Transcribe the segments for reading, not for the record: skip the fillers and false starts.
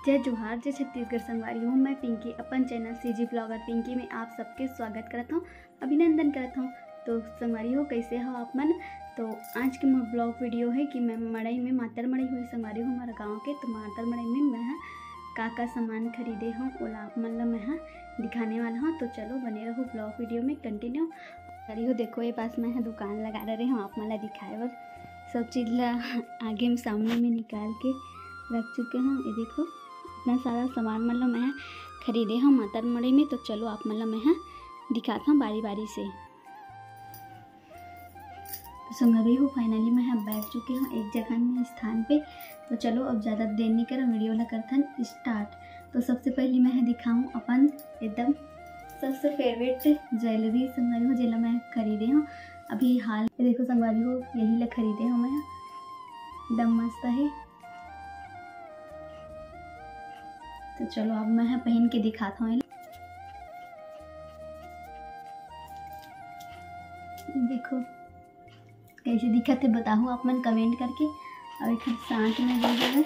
जय जोहार, जय छत्तीसगढ़ संगवारी हूँ। मैं पिंकी अपन चैनल सीजी ब्लॉगर पिंकी में आप सबके स्वागत करता हूँ, अभिनंदन करता हूँ। तो संगवारी हो कैसे हो आप मन। तो आज के मोर ब्लॉग वीडियो है कि मैं मड़ई में मातर मड़ई हुई संगवारी हूँ हमारा गाँव के। तो मातर मड़ई में मैं का सामान खरीदे हूँ ओला आप मन ला मैं दिखाने वाला हूँ। तो चलो बने रहो ब्लॉग वीडियो में कंटिन्यू करी हो। देखो ये पास मैं दुकान लगा रहे हूँ आप मन ला दिखाए बर सब चीज़ ला आगे में सामने में निकाल के रख चुके हैं। ये देखो इतना सारा सामान मतलब मैं खरीदे हूँ मातर मड़ई में। तो चलो आप मतलब मैं दिखाता हूँ बारी बारी से। तो संगवारी हो फाइनली मैं बैठ चुके हूँ एक जगह में स्थान पे। तो चलो अब ज़्यादा देर नहीं करो, वीडियो ला करथन स्टार्ट। तो सबसे पहले मैं दिखाऊँ अपन एकदम सबसे फेवरेट ज्वेलरी संगवारी हो जेला मैं खरीदे हूँ अभी हाल। देखो संगवारी हो यही ला खरीदे हूँ मैं, एकदम मस्त है। तो चलो अब मैं पहन के दिखाता हूँ। देखो कैसे दिखा थे बताओ आप मन कमेंट करके। और एक साथ में दे देगा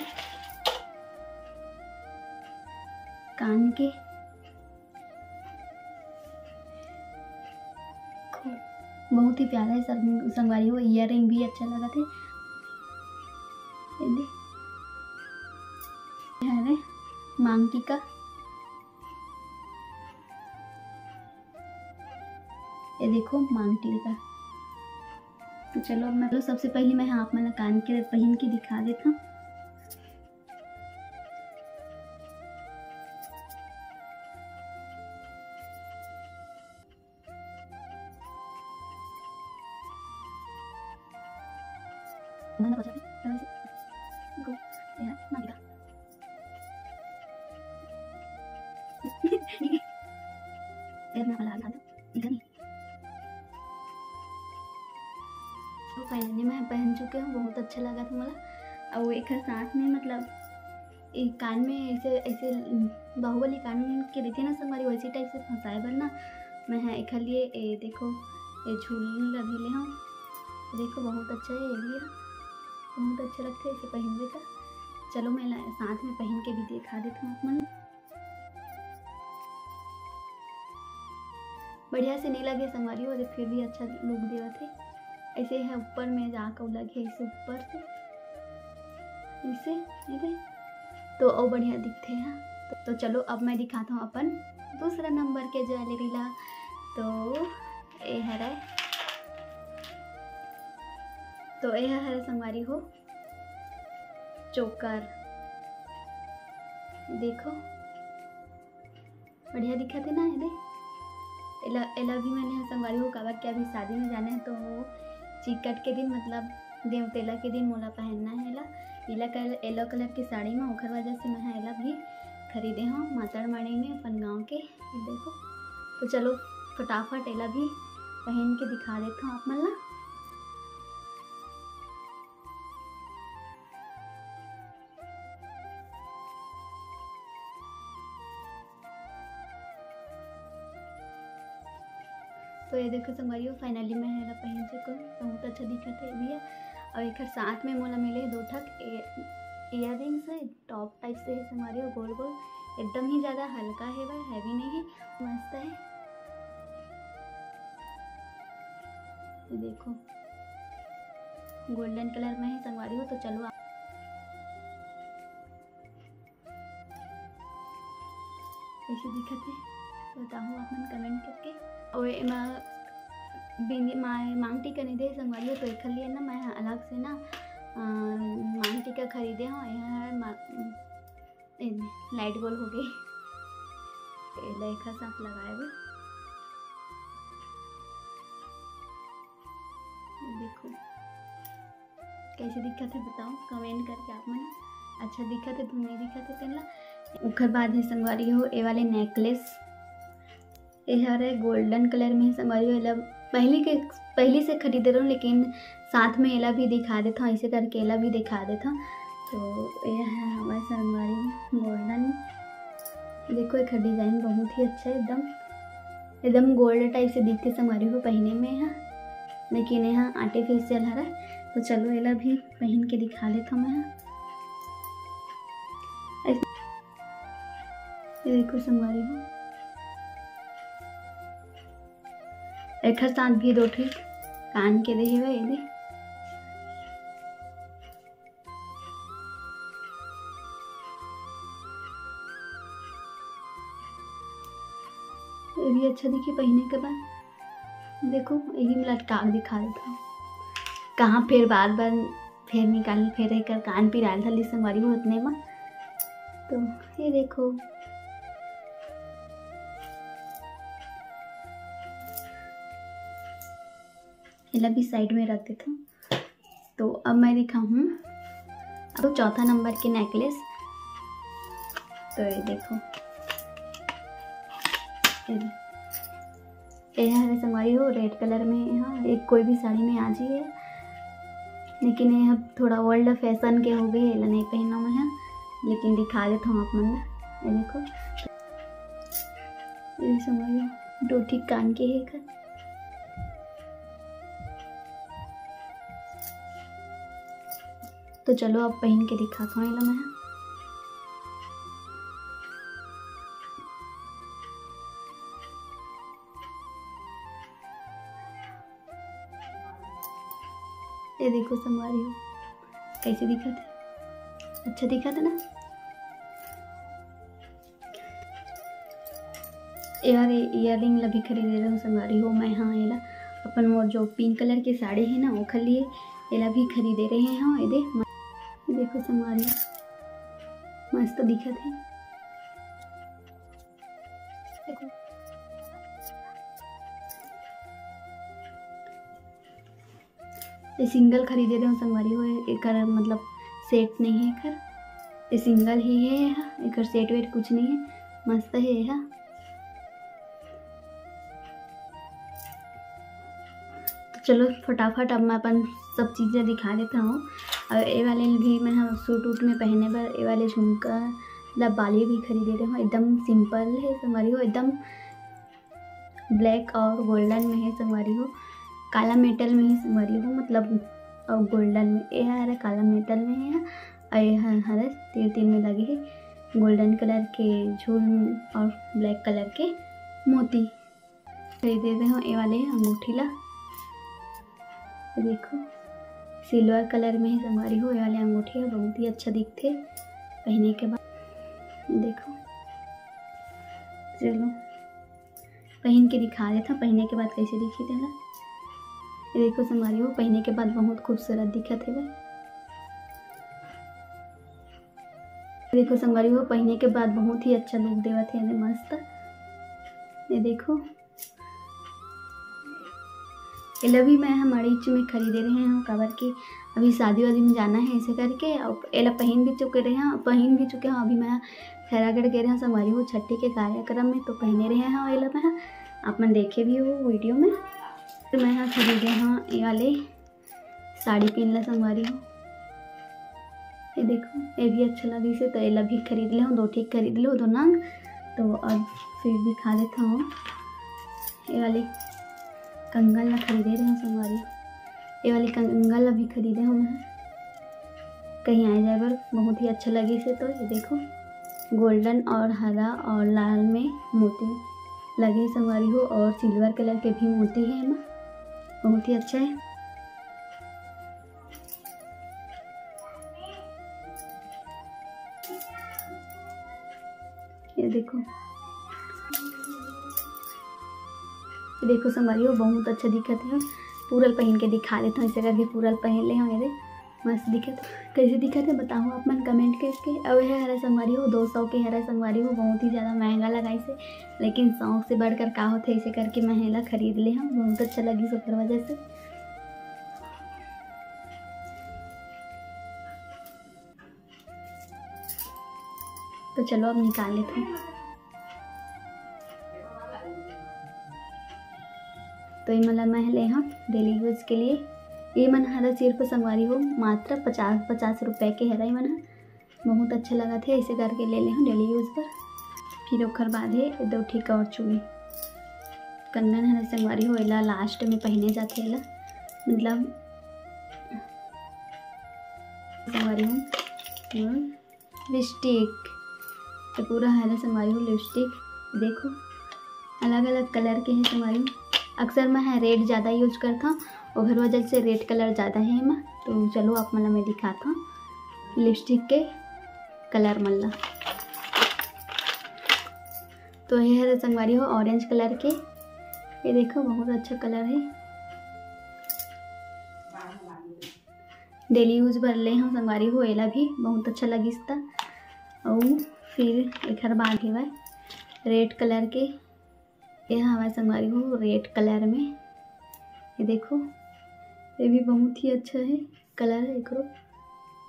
कान के बहुत ही प्यारा है संगवारी हो। ईयर रिंग भी अच्छा लगा थे। है मांग टीका, ये देखो मांग टीका। तो चलो मैं तो सबसे पहले मैं आप मन कान के पहन के दिखा देता हूँ। तो फाइनली मैं पहन चुके हूँ, बहुत अच्छा लगा था मला। और एक साथ में मतलब एक कान में ऐसे ऐसे बाहुबली कान के रहती है ना संगवारी, वैसी टाइप से फंसाए बर ना मैं एक लिए देखो ये झूल अभी ले हूँ। देखो बहुत अच्छा है, ये भी है बहुत अच्छा लगता है इसे पहन देता। चलो मैं साथ में पहन के भी दिखा देता हूँ आप मन। बढ़िया से नहीं लगे संगवारी हो, फिर भी अच्छा लुक देवा थे। ऐसे है ऊपर में जाकर लगे ऐसे ऊपर से ऐसे तो और बढ़िया दिखते हैं। तो चलो अब मैं दिखाता हूँ अपन दूसरा नंबर के ज्वेलरी ला। तो ये है तो ये है संगवारी हो चोकर। देखो बढ़िया दिखा थे ना। ये एला भी मैंने संगवारी हो काबर के अभी शादी में जाना है। तो चिकट के दिन मतलब देवतेला के दिन मोला पहनना है येलो कलर की साड़ी में। ओखर वजह से मैं एला भी खरीदे हूँ मातर मड़ई में अपन गाँव के। देखो तो चलो फटाफट एला भी पहन के दिखा देता हूँ आप मन ला। तो ये देखो संगवारी हो फाइनली मैं हेला पहन चुका हूँ, बहुत अच्छा दिखा था भी है। और एक साथ में मोला मिले दो ठक ईयर रिंग्स है टॉप टाइप से है संगवारी हो, गोल गोल एकदम ही ज़्यादा हल्का है वह हैवी नहीं है, मस्त है। ये देखो गोल्डन कलर में है संगवारी हो। तो चलो कैसे दिखा थे बताओ आप मन कमेंट करके। और मांग टीका नहीं दे संगवारी हो। तो एक लिए ना मैं अलग से ना मांग टीका खरीदे हूँ। यहाँ लाइट गोल हो गई लेखा साथ लगाए हुए। देखो कैसे दिखा थे बताओ कमेंट करके आप मन। अच्छा दिखा थे तुम नहीं दिखा थे पहला। उखर बाद है संगवारी हो ये वाले नेकलेस। ये है गोल्डन कलर में संगवारी हो। एला पहली से खरीदे रहा हूँ, लेकिन साथ में एला भी दिखा देता हूँ, ऐसे करके एला भी दिखा देता हूँ। तो ये है हमारे संगवारी गोल्डन। देखो एक डिज़ाइन बहुत ही अच्छा है, एकदम गोल्ड टाइप से दिखते संगवारी हो पहने में है, लेकिन यहाँ आर्टिफिशियल है। तो चलो एला भी पहन के दिखा देता हूँ मैं। ये देखो संगवारी हो, एक साथ भी दो ठीक कान के दे हुए ये भी अच्छा दिखे पहनने के बाद। देखो यही मैं लटका के दिखा देता हूँ, कहाँ फिर बार बार फिर निकाल फिर एक कान पिराल था संगवारी हो उतने में। तो ये देखो ये भी साइड में रख देता हूँ। तो अब मैं दिखाऊँ अब चौथा नंबर के नेकलेस। तो ये देखो ये है संगवारी हो रेड कलर में। हाँ एक कोई भी साड़ी में आ जाइए, लेकिन ये अब थोड़ा ओल्ड फैशन के हो गए ये नहीं पहना मैं है, लेकिन दिखा देता हूँ आप मन। ये देखो ये संगवारी हो दो ठीक कान के है कर। तो चलो अब पहन के दिखाता हूँ मैं। ये देखो संगवारी हो कैसे दिखा था, अच्छा दिखा था ना। यार इयररिंग लभी खरीदे रहा हूँ संगवारी हो मैं। हाँ ये अपन वो जो पिंक कलर की साड़ी है ना वो खली ये भी खरीदे रहे हैं। हाँ ये देखो संगवारी मस्त दिखा थे। देखो ये सिंगल खरीदे रहे हो संगवारी हो, एक मतलब सेट नहीं है कर, ये सिंगल ही है। एक सेट वेट कुछ नहीं है, मस्त है यह। तो चलो फटाफट अब मैं अपन सब चीज़ें दिखा देता हूँ। और ये वाले भी मैं सूट वूट में पहने पर ये वाले झुमका मतलब बाली भी खरीदे रहे हो, एकदम सिंपल है संगवारी हो, एकदम ब्लैक और गोल्डन में है संगवारी हो, काला मेटल में ही संगवारी हो, मतलब और गोल्डन में। ये हरा काला मेटल में है और ये हरा तीर तीर में लगे है गोल्डन कलर के झूल और ब्लैक कलर के मोती खरीदे रहे हो। ये वाले अंगूठी ला देखो सिल्वर कलर में ही संगवारी हो, ये वाले अंगूठी है बहुत ही अच्छा दिखते पहने के बाद। देखो चलो पहन के दिखा देता, पहनने के बाद कैसे दिखी देना। ये देखो संगवारी हो पहनने के बाद बहुत खूबसूरत दिखा थे। देखो संगवारी हो पहनने के बाद बहुत ही अच्छा लुक देवा थे मस्त। ये देखो ये भी मैं हमारे इच में खरीदे रहे हैं कवर की, अभी शादी वादी में जाना है ऐसे करके। और एला पहन भी चुके रहे हैं, पहन भी चुके हैं। अभी मैं खैरागढ़ गए रहे संगवारी हो छठी के कार्यक्रम में, तो पहने रहे हैं एला मैं आप मन देखे भी हो वीडियो में। तो मैं यहाँ खरीदे हाँ ये वाले साड़ी पहन ला संगवारी हो। ये देखो ये भी अच्छा लगी से, तो एला भी खरीद ले दो ठीक खरीद लो दो नंग। तो अब फिर दिखा देता हूँ ये वाले कंगन ला खरीदे रहे हैं संगवारी। ये वाले कंगन ला भी खरीदे हूँ मैं कहीं आए जाए पर, बहुत ही अच्छा लगे से। तो ये देखो गोल्डन और हरा और लाल में मोती लगे संगवारी हो, और सिल्वर कलर के भी मोती है ना, बहुत ही अच्छा है। ये देखो संगवारी हो बहुत अच्छा दिखत है। पूरल पहन के दिखा देता हूँ, ऐसे करके पूरल पहन ले हम ये मस्त दिखत। कैसे दिखत है बताओ आप मन कमेंट करके। अब है हरा संगवारी हो 200 के हरा संगवारी हो, बहुत ही ज़्यादा महंगा लगा इसे, लेकिन शौक से बढ़कर का होते ऐसे करके मैं हेला खरीद ले हम, बहुत अच्छा लगी सुपर वजह से। तो चलो अब निकाल लेते हैं। तो ये मतलब मैं ले हम डेली यूज के लिए ये मन हरा सिर्फ संगवारी हो मात्र 50 रुपए के हरा ही मन बहुत अच्छा लगा थे, ऐसे करके ले हम डेली यूज पर। फिर ओखर बाद है दो ठीक और चूड़ी कंगन हरा संगवारी हो, एला लास्ट में पहने जाते एला मतलब संगवारी हो लिपस्टिक ये पूरा है संगवारी हो लिपस्टिक। देखो अलग अलग कलर के हैं संगवारी हो। अक्सर मैं रेड ज़्यादा यूज करता हूँ और घर वजह से रेड कलर ज़्यादा है मैं। तो चलो आप मतलब मैं दिखाता हूँ लिपस्टिक के कलर मल्ला। तो ये है संगवारी हो ऑरेंज कलर के। ये देखो बहुत अच्छा कलर है, डेली यूज भर ले हम संगवारी हो। एला भी बहुत अच्छा लगिस्ता। और फिर एक बाद है रेड कलर के। ये हमारे संगवारी हो रेड कलर में। ये देखो ये भी बहुत ही अच्छा है कलर है एक।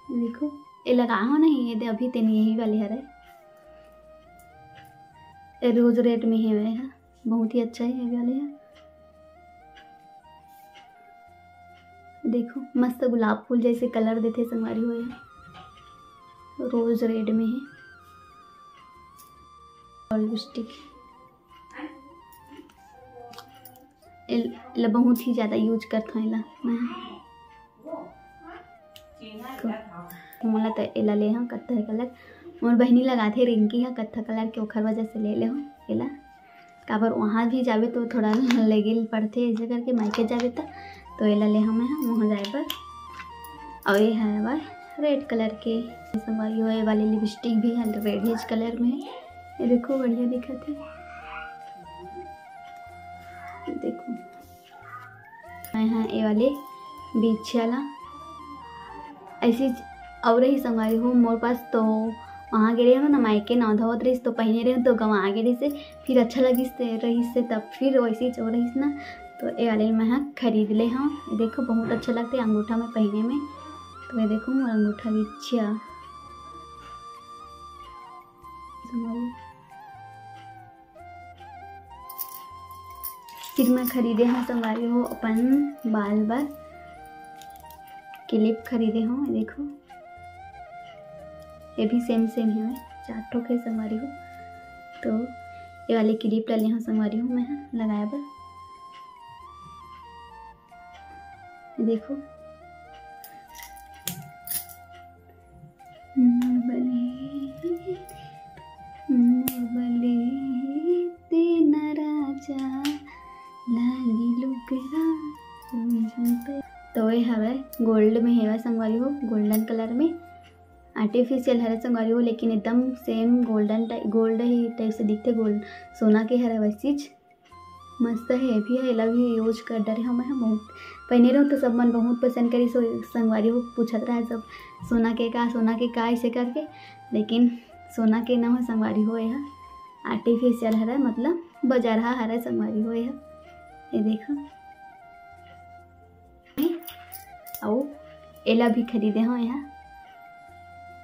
देखो ये लगा हो नहीं, ये अभी तेन यही वाले हर है रोज रेड में है वह, बहुत ही अच्छा है ये वाले है। देखो मस्त गुलाब फूल जैसे कलर देते संगवारी हो, रोज रेड में है। और लिपस्टिक बहुत ही ज़्यादा यूज करता हूँ मैं। मोला तो एला ले हाँ कत्था कलर। मोर बहनी लगाते रिंकी है कत्था कलर के, ओखर वजह से ले ले हो एला। काबर वहाँ भी जावे तो थोड़ा लगे पड़ते ऐसे करके, मायके जावे तो एला ले हमें वहाँ जाए पर। और ये है वह रेड कलर के संगवारी हो। ये वाली लिपस्टिक भी है रेडिश कलर में है। ये देखो बढ़िया दिखत है। देखो ये वाले बीच वाला ऐसी और ही संगवारी हो मोर पास। तो वहाँ गे रहे ना मायके ना धोत रही तो पहने रहे तो गवा गे रही से फिर अच्छा लगिस रही से तब फिर वैसे चो रही ना। तो ये वाले मैं खरीद ले हाँ। ये देखो बहुत अच्छा लगता है अंगूठा में पहने में। तो ये देखो मोर अंगूठा भी अच्छा फिर मैं खरीदे हाँ संगवारी हो अपन बाल बार क्लिप खरीदे हो। देखो ये भी सेम है 4 ठोक है संगवारी हो। तो ये वाले क्लिप ले हाँ संगवारी हो मैं लगाया बर। देखो तो ये हवे गोल्ड में है संगवारी हो, गोल्डन कलर में आर्टिफिशियल हरे संगवारी हो, लेकिन एकदम सेम गोल्डन टाइप गोल्ड ही टाइप से दिखते। गोल्ड सोना के हरे वैसी मस्त है भी है। एला भी यूज कर डरे हम बहुत पहने रहो तो सब मन बहुत पसंद करी। सो संगवारी हो पूछत रहा सब सोना के का ऐसे करके, लेकिन सोना के ना हो संगवारी हो। यह आर्टिफिशियल हरा मतलब बाजार हरा संगवारी हो। ये देखो और एला भी खरीदे हो। यहाँ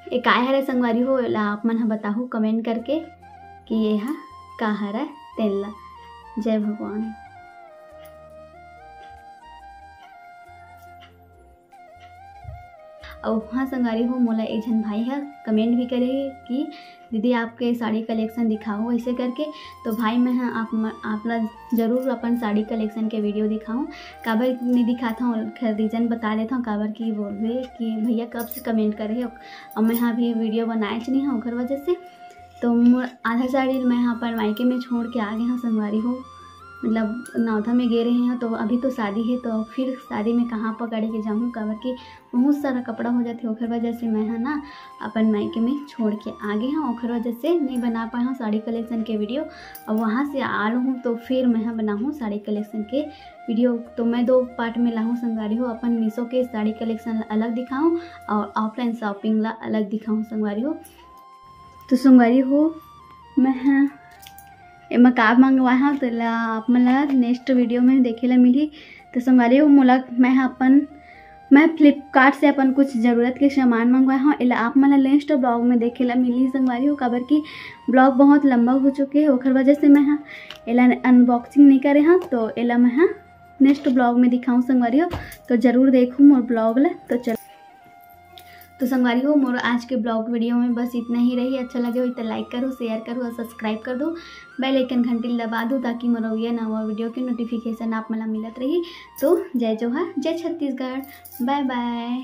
ये का हरा संगवारी हो एला आप मन बताहू कमेंट करके कि ये का हरा तेला। जय भगवान। और वहाँ संगवारी हो मोला एक जन भाई है कमेंट भी करे कि दीदी आपके साड़ी कलेक्शन दिखाओ ऐसे करके। तो भाई मैं आप ज़रूर अपन साड़ी कलेक्शन के वीडियो दिखाऊं। काबर नहीं दिखाता हूँ रीज़न बता देता हूँ काबर की बोल रहे कि भैया कब से कमेंट करे और मैं यहाँ भी वीडियो बनाए नहीं हूँ घर वजह से। तो आधा साड़ी मैं यहाँ पर मायके में छोड़ के आ गए हाँ संगवारी हो, मतलब नौथा में गे रहे हैं। तो अभी तो शादी है तो फिर शादी में कहाँ पकड़े के जाऊँ काबर की बहुत सारा कपड़ा हो जाते ओखर वजह से मैं ना अपन मायके में छोड़ के आ गए हाँ। ओखर वजह से नहीं बना पाए हाँ साड़ी कलेक्शन के वीडियो। और वहाँ से आ हूँ तो फिर मैं बनाऊँ साड़ी कलेक्शन के वीडियो। तो मैं 2 पार्ट में लाऊँ संगवारी हो। अपन मीशो के साड़ी कलेक्शन अलग दिखाऊँ और ऑफलाइन शॉपिंग ला अलग दिखाऊँ संगवारी हो। तो संगवारी हो मैं एमा का मंगवाए हाँ तो आप मला नेक्स्ट वीडियो में देखे ला मिली। तो संगवारी हो मोला मैं फ्लिपकार्ट से अपन कुछ ज़रूरत के सामान मंगवाए हाँ। एला आप मला नेक्स्ट ब्लॉग में देखे ला मिली संगवारी हो। काबर की ब्लॉग बहुत लंबा हो चुके हैं ओखर वजह से मैं एला अनबॉक्सिंग नहीं करे हाँ। तो एला मैं नेक्स्ट ब्लॉग में दिखाऊँ संगवारी हो। तो ज़रूर देखूँ मोर ब्लॉग ला। तो चलो तो संगवारी हो मोर आज के ब्लॉग वीडियो में बस इतना ही रही। अच्छा लगे हो तो लाइक करो, शेयर करो और सब्सक्राइब कर दो। बेल आइकन घंटी दबा दो ताकि मोर ये नवा वीडियो की नोटिफिकेशन आप मला मिलत रही। तो जय जोहार, जय छत्तीसगढ़, बाय बाय।